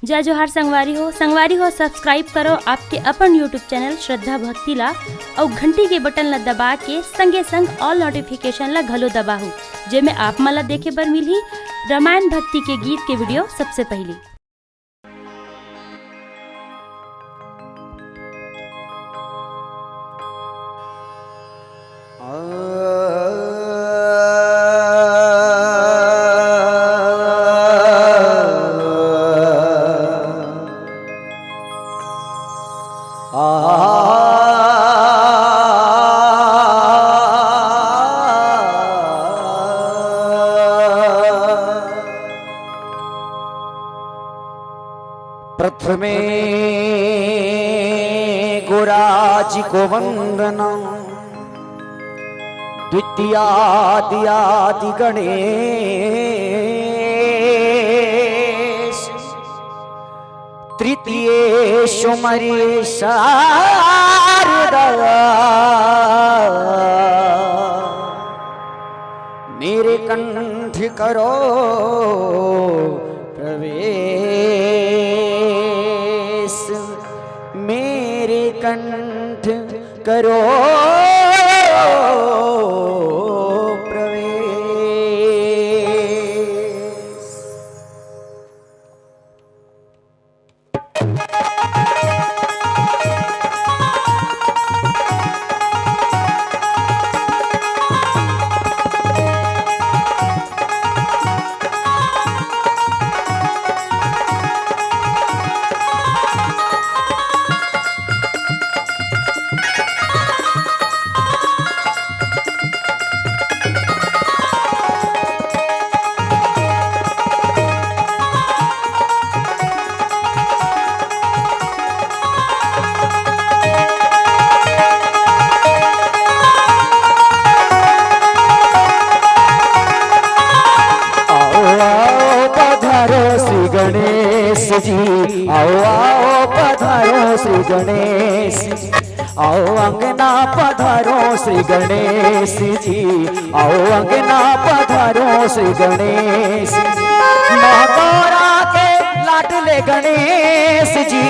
जय जोहार संगवारी हो सब्सक्राइब करो आपके अपन यूट्यूब चैनल श्रद्धा भक्ति ला और घंटी के बटन ला दबा के संगे संग ऑल नोटिफिकेशन ला घलो दबाहू जेमे आप मला देखे बर मिलही रामायण भक्ति के गीत के वीडियो सबसे पहले। प्रथमे गुराज को वंदना द्वितीयादि गणेश तृतीयेषु मरी शारदा मेरे कंठ करो प्रवेश मेरे कंठ करो प्रवेश। गणेश जी आओ आओ पधारो श्री गणेश आओ अंगना पधारो श्री गणेश जी आओ अंगना पधारो श्री गणेश माँ गौरा के लाडले गणेश जी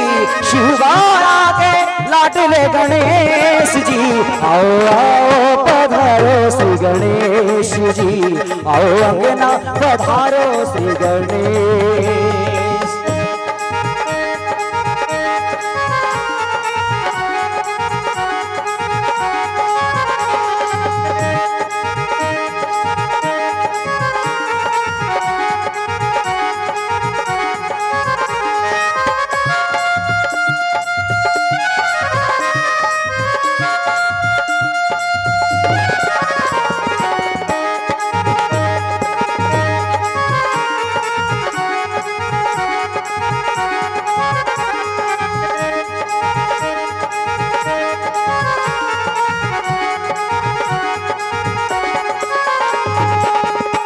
शिव गौरा के लाडले गणेश जी आओ आओ पधारो श्री गणेश जी आओ अंगना पधारो श्री गणेश।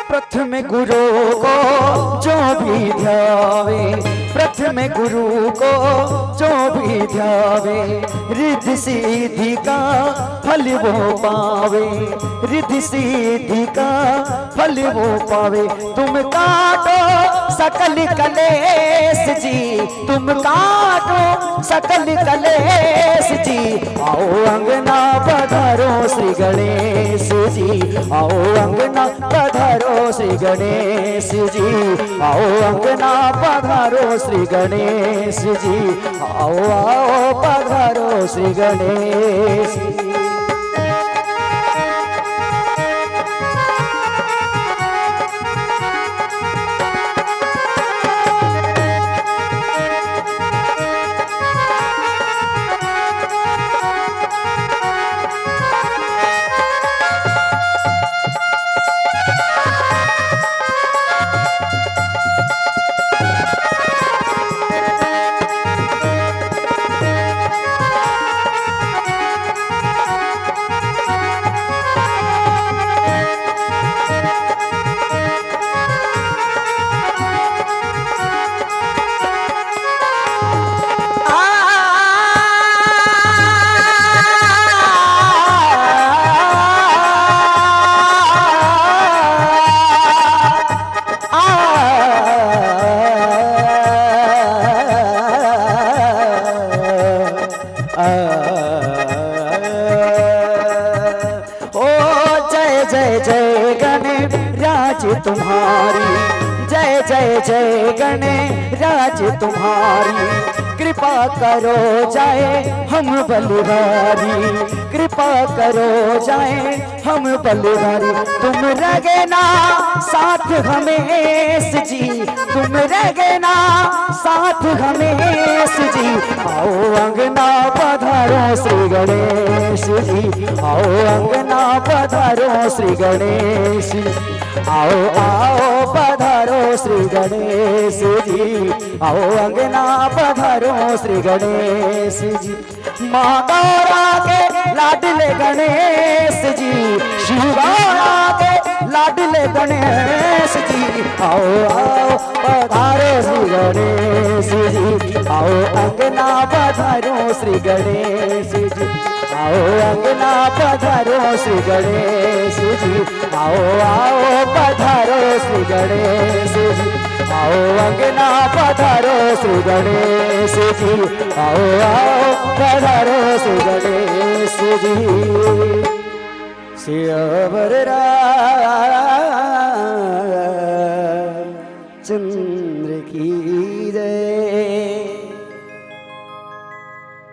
प्रथम गुरु को जो भी ध्यावे प्रथम गुरु को जो भी ध्यावे रिद्धि सिद्धि का फल वो पावे रिद्धि सिद्धि का फल वो पावे। तुम काटो सकल कलेश जी तुम काटो सकल कलेश जी आओ अंगना पधारो श्री गणेश जी आओ अंगना पधारो श्री गणेश जी आओ अंगना पधारो श्री गणेश जी आओ आओ पधारो श्री गणेश जी। तुम्हारी, जय जय जय गणराज तुम्हारी, कृपा करो जाए हम बलिहारी, कृपा करो जाए हम बलिहारी। तुम रगना साथ हमेश जी, तुम रगना साथ हमेश जी। आओ अंगना पधारो श्री गणेश जी, आओ अंगना पधारो श्री गणेश, आओ आओ पधारो श्री गणेश जी, आओ अंगना पधारो श्री गणेश जी। माँ गौरा के लाडले गणेश जी, शिव गौरा के लाडले गणेश जी, आओ आओ पधारो श्री गणेश जी, आओ अंगना पधारो श्री गणेश जी, आओ अंगना पधारो श्री गणेश जी, आओ आओ पधारो श्री गणेश जी, आओ अंगना पधारो श्री गणेश जी, आओ आओ पधारो श्री गणेश जी। सिया वर राम